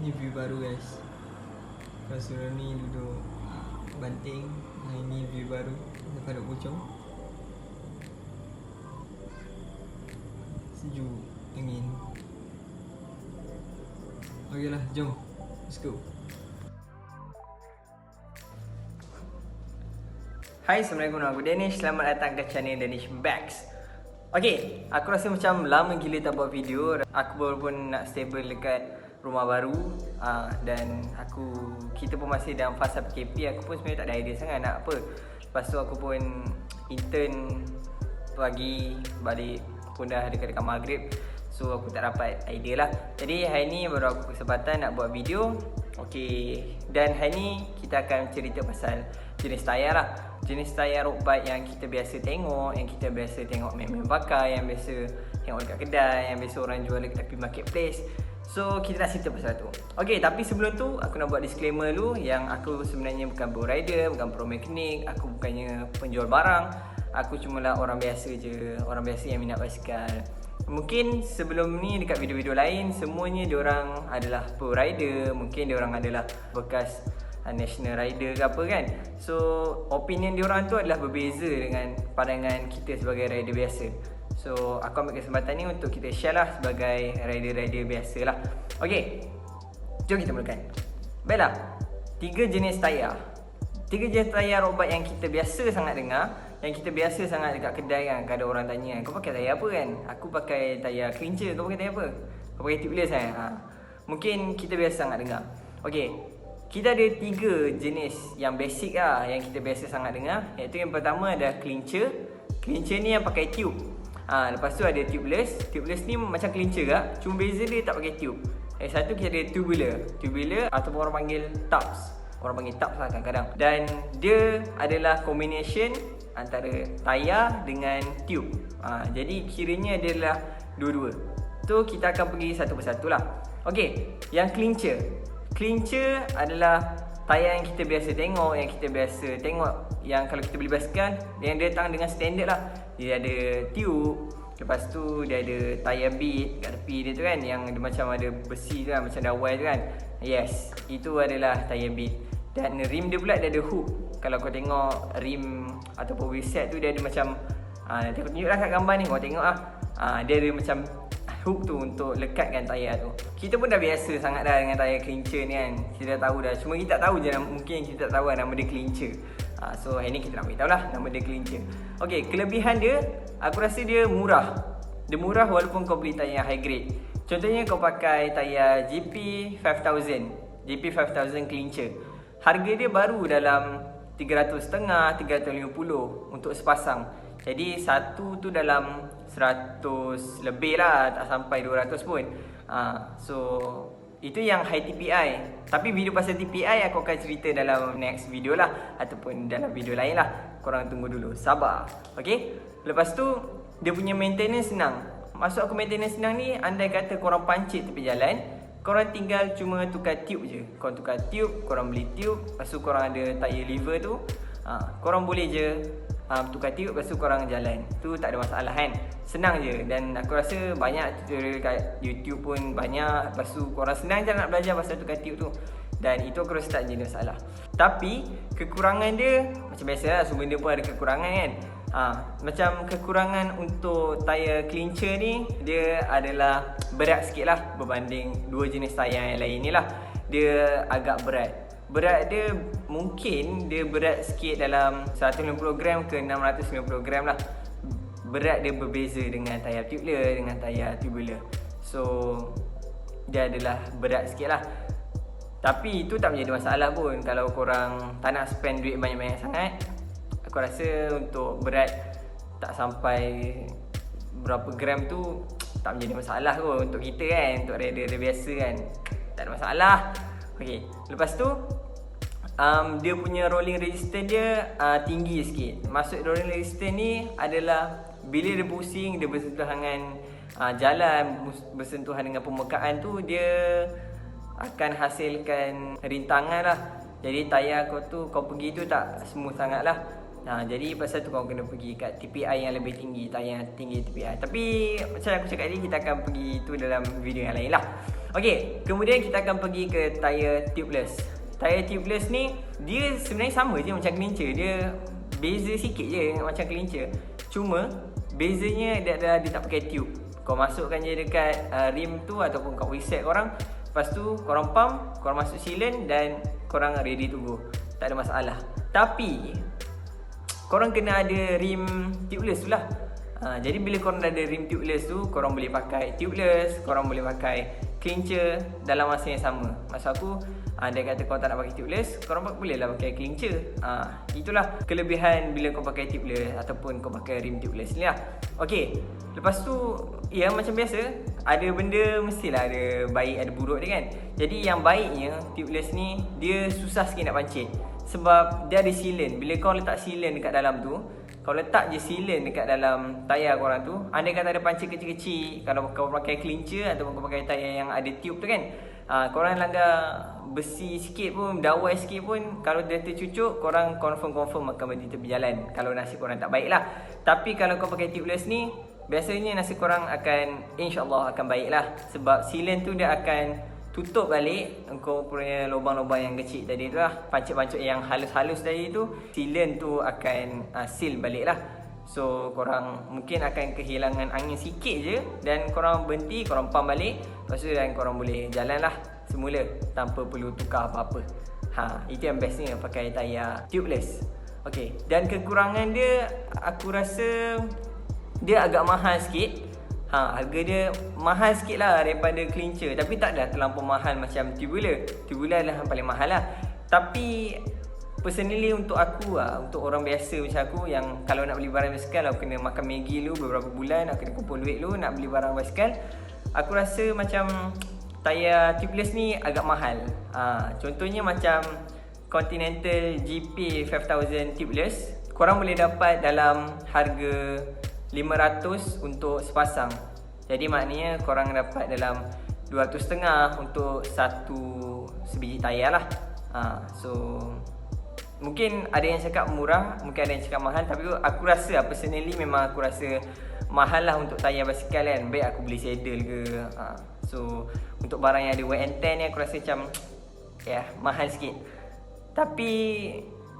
Ni view baru guys. Kalau sebelum ni duduk banting, ini view baru lepas duduk pucung. Sejuk, angin. Okeylah, jom. Let's go. Hai, Assalamualaikum, nama aku Danish. Selamat datang ke channel Danish Bags. Okay, aku rasa macam lama gila tak buat video. Aku baru pun nak stable dekat rumah baru, dan kita pun masih dalam fasa PKP. Aku pun sebenarnya tak ada idea sangat nak apa. Lepas tu aku pun intern pagi, balik pun dah dekat-dekat maghrib. So aku tak dapat idea lah. Jadi hari ni baru aku kesempatan nak buat video. Okay, dan hari ni kita akan cerita pasal jenis tayar lah. Jenis tayar road bike yang kita biasa tengok, yang kita biasa tengok mem-mem pakai, yang biasa tengok dekat kedai, yang biasa orang jual dekat tepi marketplace. So kita nak cerita pasal tu. Okay, tapi sebelum tu aku nak buat disclaimer dulu yang aku sebenarnya bukan pro rider, bukan pro mekanik, aku bukannya penjual barang. Aku cumalah orang biasa je, orang biasa yang minat basikal. Mungkin sebelum ni dekat video-video lain semuanya diorang adalah pro rider, mungkin diorang adalah bekas national rider ke apa kan. So opinion diorang tu adalah berbeza dengan pandangan kita sebagai rider biasa. So aku ambil kesempatan ni untuk kita share lah sebagai rider-rider biasa lah. Okay, jom kita mulakan. Baiklah, 3 jenis tayar. 3 jenis tayar road bike yang kita biasa sangat dengar, yang kita biasa sangat dekat kedai kan. Kadang orang tanya, kau pakai tayar apa kan? Aku pakai tayar clincher, kau pakai tayar apa? Kau pakai tubeless kan? Mungkin kita biasa sangat dengar. Okay, kita ada 3 jenis yang basic lah, yang kita biasa sangat dengar. Iaitu yang pertama adalah clincher. Clincher ni yang pakai tube. Lepas tu ada tubeless. Tubeless ni macam clincher kak, cuma beza dia tak pakai tube. Satu kita ada tubular. Tubular ataupun orang panggil tubs. Orang panggil tubs lah kadang-kadang. Dan dia adalah combination antara tayar dengan tube. Jadi kiranya dia adalah dua-dua. So kita akan pergi satu persatu lah. Okay, yang clincher. Clincher adalah tayar yang kita biasa tengok, yang kalau kita beli basikal, yang dia datang dengan standard lah. Dia ada tube, lepas tu dia ada tayar bead kat tepi dia tu kan, yang dia macam ada besi tu kan, macam dawai tu kan. Yes, itu adalah tayar bead. Dan rim dia pula dia ada hook. Kalau kau tengok rim ataupun wheelset tu, dia ada macam nanti aku tunjuk lah kat gambar ni, kau tengok lah. Dia ada macam hook tu untuk lekatkan tayar tu. Kita pun dah biasa sangat dah dengan tayar clincher ni kan. Kita dah tahu dah. Cuma kita tak tahu je, mungkin kita tak tahu lah nama dia clincher. So hari ni kita nak beritahu lah nama dia clincher. Okay, kelebihan dia, aku rasa dia murah. Dia murah walaupun kau beli tayar high grade. Contohnya kau pakai tayar GP 5000 clincher. Harga dia baru dalam 300.5, 350 untuk sepasang. Jadi satu tu dalam 100 lebih lah, tak sampai 200 pun. So itu yang high TPI. Tapi video pasal TPI aku akan cerita dalam next video lah, ataupun dalam video lain lah. Korang tunggu dulu, sabar. Okay, lepas tu dia punya maintenance senang. Maksud aku maintenance senang ni, andai kata korang pancit tepi jalan, korang tinggal cuma tukar tube je. Korang tukar tube, korang beli tube, lepas tu korang ada tayar lever tu, korang boleh je tukar tube, lepas tu korang jalan. Tu tak ada masalah kan. Senang je. Dan aku rasa banyak tutorial kat YouTube pun banyak. Lepas tu korang senang je nak belajar pasal tukar tube tu. Dan itu aku rasa tak jadi masalah. Tapi kekurangan dia, macam biasa lah, semua benda pun ada kekurangan kan. Macam kekurangan untuk tayar clincher ni, dia adalah berat sikit lah berbanding 2 jenis tayar yang lain ni lah. Dia agak berat. Berat dia mungkin dia berat sikit dalam 150 gram ke 650 gram lah. Berat dia berbeza dengan tayar tubular, dengan tayar tubular. So dia adalah berat sikit lah. Tapi itu tak menjadi masalah pun. Kalau korang tak nak spend duit banyak-banyak sangat, aku rasa untuk berat tak sampai berapa gram tu tak menjadi masalah pun untuk kita kan, untuk rider biasa kan. Tak ada masalah. Okay, lepas tu dia punya rolling resistance dia tinggi sikit. Maksud rolling resistance ni adalah bila dia pusing, dia bersentuhan dengan jalan, bersentuhan dengan permukaan tu, dia akan hasilkan rintangan lah. Jadi tayar kau pergi tu tak smooth sangat lah. Jadi pasal tu kau kena pergi kat TPI yang lebih tinggi, tayar tinggi TPI. Tapi macam aku cakap tadi, kita akan pergi tu dalam video yang lain lah. Okay, kemudian kita akan pergi ke tayar tubeless. Tayar tubeless ni dia sebenarnya sama je macam kelincer. Dia beza sikit je macam kelincer. Cuma bezanya dia adalah dia tak pakai tube. Kau masukkan je dekat rim tu ataupun kat wheelset korang. Lepas tu korang pump, korang masuk sealant dan korang ready to go. Tak ada masalah. Tapi korang kena ada rim tubeless tu lah. Jadi bila korang dah ada rim tubeless tu, korang boleh pakai tubeless, korang boleh pakai clincher dalam masa yang sama. Maksud aku, dia kata korang tak nak pakai tubeless, korang boleh lah pakai clincher. Itulah kelebihan bila kau pakai tubeless ataupun kau pakai rim tubeless ni lah. Okay, lepas tu ya macam biasa, ada benda mestilah ada baik ada buruk dia kan. Jadi yang baiknya tubeless ni dia susah sikit nak pancit. Sebab dia ada sealant. Bila kau letak sealant dekat dalam tu, kau letak je sealant dekat dalam tayar korang tu, andai kata ada pancit kecil-kecil, kalau kau pakai clincher ataupun kau pakai tayar yang ada tube tu kan, korang langgar besi sikit pun, dawai sikit pun, kalau dia tercucuk, korang confirm akan berhenti tepi jalan kalau nasib korang tak baik lah. Tapi kalau kau pakai tubeless ni, biasanya nasib korang akan InsyaAllah akan baik lah. Sebab sealant tu dia akan tutup balik engkau punya lubang-lubang yang kecil tadi tu lah. Pancit-pancit yang halus-halus tadi tu, sealant tu akan seal balik lah. So korang mungkin akan kehilangan angin sikit je, dan korang berhenti, korang pump balik. Lepas tu dan korang boleh jalan lah semula tanpa perlu tukar apa-apa. Itu yang bestnya pakai tayar tubeless. Okay, dan kekurangan dia, aku rasa dia agak mahal sikit. Harga dia mahal sikit lah daripada clincher. Tapi tak dah terlampau mahal macam tubular. Tubular adalah yang paling mahal lah. Tapi personally untuk aku untuk orang biasa macam aku, yang kalau nak beli barang basikal, aku kena makan Maggi dulu beberapa bulan, aku kena kumpul duit dulu nak beli barang basikal. Aku rasa macam tayar tubeless ni agak mahal. Contohnya macam Continental GP 5000 tubeless, korang boleh dapat dalam harga 500 untuk sepasang. Jadi maknanya korang dapat dalam 200.5 untuk sebiji tayar lah. So mungkin ada yang cakap murah, mungkin ada yang cakap mahal, tapi aku rasa personally memang aku rasa mahal lah untuk tayar basikal kan. Baik aku beli saddle ke. So untuk barang yang ada wet and tear ni aku rasa macam mahal sikit. Tapi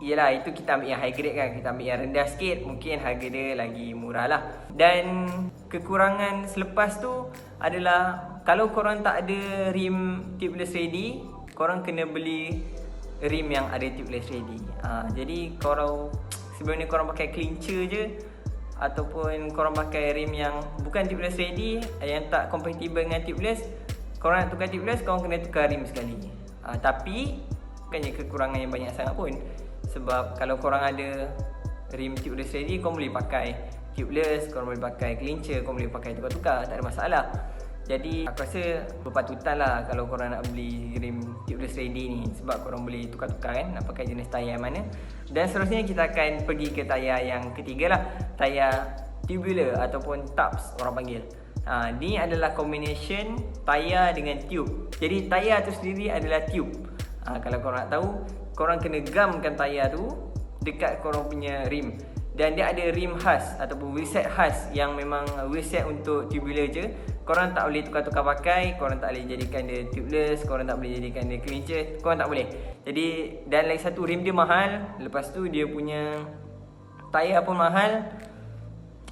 yelah, itu kita ambil yang high grade kan. Kita ambil yang rendah sikit, mungkin harga dia lagi murah lah. Dan kekurangan selepas tu adalah, kalau korang tak ada rim tubeless ready, korang kena beli rim yang ada tubeless ready. Jadi korang sebelum ni korang pakai clincher je, ataupun korang pakai rim yang bukan tubeless ready, yang tak compatible dengan tubeless, korang nak tukar tubeless, korang kena tukar rim sekali. Tapi bukannya kekurangan yang banyak sangat pun. Sebab kalau korang ada rim tubeless ready, korang boleh pakai tubeless, korang boleh pakai clincher, korang boleh pakai tukar-tukar, tak ada masalah. Jadi aku rasa berpatutan lah kalau korang nak beli rim tubeless ready ni, sebab korang boleh tukar-tukar kan, nak pakai jenis tayar mana. Dan seterusnya kita akan pergi ke tayar yang ketiga lah, tayar tubular ataupun tubs orang panggil. Ni adalah combination tayar dengan tube. Jadi tayar tu sendiri adalah tube. Kalau korang nak tahu, korang kena gamkan tayar tu dekat korang punya rim. Dan dia ada rim khas ataupun wheelset khas yang memang wheelset untuk tubular je. Korang tak boleh tukar-tukar pakai, korang tak boleh jadikan dia tubeless, korang tak boleh jadikan dia clincher, korang tak boleh. Jadi, dan lagi satu, rim dia mahal. Lepas tu dia punya tayar pun mahal.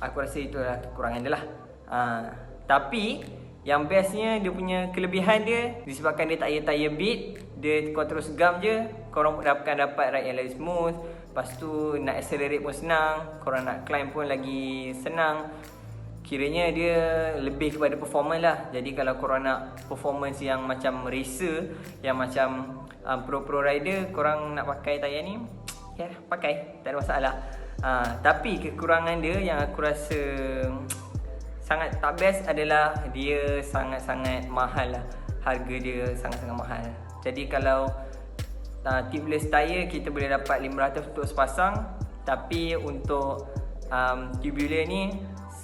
Aku rasa itulah kekurangan dia lah. Tapi yang bestnya, dia punya kelebihan dia, disebabkan dia tak ada tayar beat, dia kau terus gam je, korang akan dapat ride yang lagi smooth. Lepas tu nak accelerate pun senang, korang nak climb pun lagi senang. Kiranya dia lebih kepada performance lah. Jadi kalau korang nak performance yang macam racer, yang macam pro rider, korang nak pakai tayar ni, pakai, tak ada masalah. Tapi kekurangan dia yang aku rasa sangat tak best adalah dia sangat-sangat mahal lah. Harga dia sangat-sangat mahal. Jadi kalau tubeless tayar kita boleh dapat 500 untuk sepasang, tapi untuk tubular ni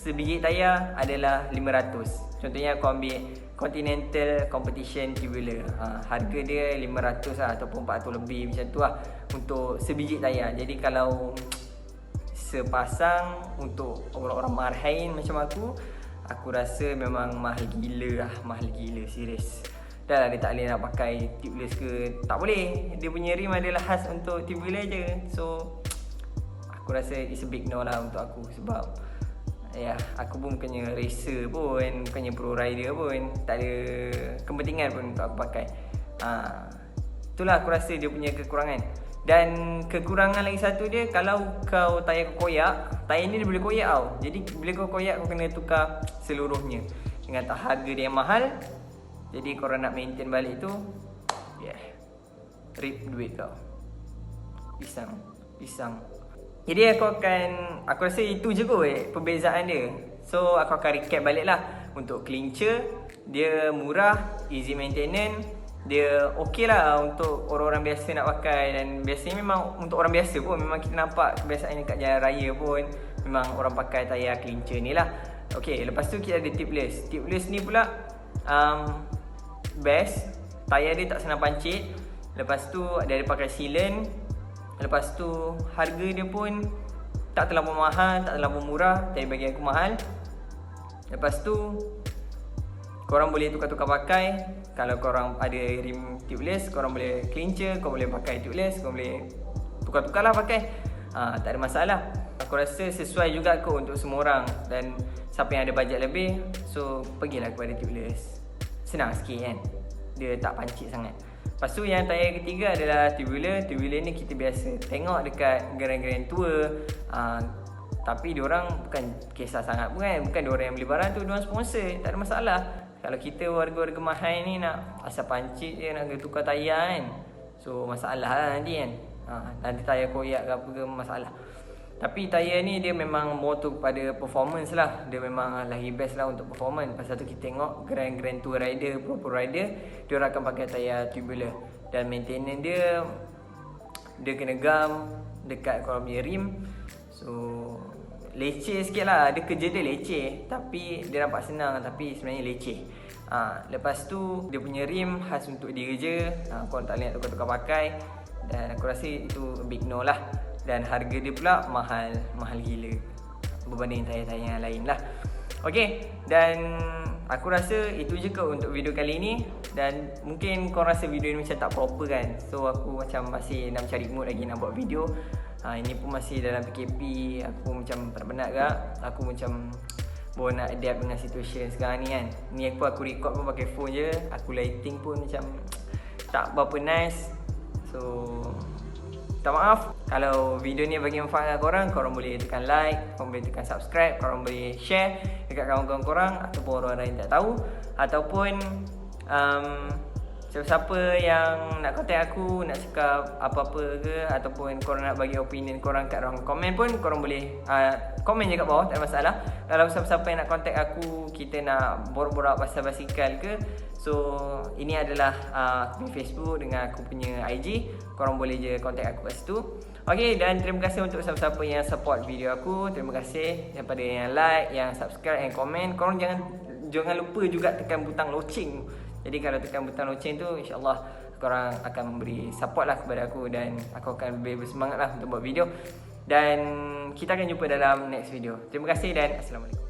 sebiji tayar adalah 500. Contohnya aku ambil Continental Competition tubular, harga dia 500 lah, ataupun 400 lebih macam tu lah untuk sebiji tayar. Jadi kalau sepasang untuk orang-orang marhain macam aku rasa memang mahal gila lah, mahal gila, serius. dah lah dia tak boleh nak pakai tubeless ke. Tak boleh, dia punya rim adalah khas untuk tubular je. So aku rasa it's a big no lah untuk aku. Sebab ya, aku pun bukannya racer pun, bukannya pro rider pun, tak ada kepentingan pun untuk aku pakai. Itulah aku rasa dia punya kekurangan. Dan kekurangan lagi satu dia, kalau kau tayar kau koyak, tayar ni dia boleh koyak tau. Jadi bila kau koyak, kau kena tukar seluruhnya. Dengan tak harga dia yang mahal, jadi korang nak maintain balik tu, rip duit kau. Pisang. Jadi aku rasa itu je kot perbezaan dia. So aku akan recap balik lah. Untuk clincher, dia murah, easy maintenance, dia okey lah untuk orang-orang biasa nak pakai. Dan biasanya memang untuk orang biasa pun, memang kita nampak kebiasaan kat jalan raya pun memang orang pakai tayar clincher ni lah. Okey, lepas tu kita ada tubeless. Tubeless ni pula best. Tayar dia tak senang pancit. Lepas tu dia ada pakai sealant. Lepas tu harga dia pun tak terlalu mahal, tak terlalu murah, tapi bagi aku mahal. Lepas tu korang boleh tukar-tukar pakai. Kalau korang ada rim tubeless, korang boleh clincher, korang boleh pakai tubeless, korang boleh tukar-tukar lah pakai. Tak ada masalah. Aku rasa sesuai juga kot untuk semua orang. Dan siapa yang ada bajet lebih, so pergilah kepada tubeless. Senang sikit kan, dia tak pancit sangat. Lepas tu yang tayar ketiga adalah tubular. Tubular ni kita biasa tengok dekat geran-geran tua, tapi diorang bukan kisah sangat pun kan. Bukan diorang yang beli barang tu, diorang sponsor, tak ada masalah. Kalau kita warga-warga mahal ni nak asal pancit je, nak tukar tayar kan, so masalah lah nanti kan. Nanti tayar koyak ke apa ke, masalah. Tapi tayar ni dia memang more tu pada performance lah. Dia memang lagi best lah untuk performance. Pasal tu kita tengok grand tour rider, pro rider, dia orang akan pakai tayar tubular. Dan maintenance dia kena gam dekat korang punya rim. So leceh sikit lah. Dia kerja dia leceh, tapi dia nampak senang, tapi sebenarnya leceh. Lepas tu dia punya rim khas untuk dia je. Korang tak boleh nak tukar-tukar pakai. Dan aku rasa itu big no lah. Dan harga dia pula mahal gila berbanding tayar-tayar yang lain lah. Okay, dan aku rasa itu je kot untuk video kali ni. Dan mungkin korang rasa video ni macam tak proper kan. So aku macam masih nak cari mood lagi nak buat video. Ini pun masih dalam PKP. Aku macam penat-penat gak. Aku macam baru nak adapt dengan situasi sekarang ni kan. Ni aku record pun pakai phone je. Aku lighting pun macam tak berapa nice. So minta maaf kalau video ni bagi manfaat korang. Korang boleh tekan like, korang boleh tekan subscribe, korang boleh share dekat kawan-kawan korang ataupun orang lain tak tahu. Ataupun siapa-siapa yang nak contact aku, nak cakap apa-apa ke, ataupun korang nak bagi opinion korang kat ruang komen pun, korang boleh komen je kat bawah, tak ada masalah. Kalau siapa-siapa yang nak contact aku, kita nak borak-borak pasal basikal ke, so ini adalah aku punya Facebook dengan aku punya IG. Korang boleh je contact aku kat situ. Okay, dan terima kasih untuk siapa-siapa yang support video aku. Terima kasih daripada yang like, yang subscribe, yang komen. Korang jangan lupa juga tekan butang loceng. Jadi kalau tekan butang loceng tu, insyaAllah korang akan memberi support lah kepada aku. Dan aku akan lebih bersemangat lah untuk buat video. Dan kita akan jumpa dalam next video. Terima kasih dan Assalamualaikum.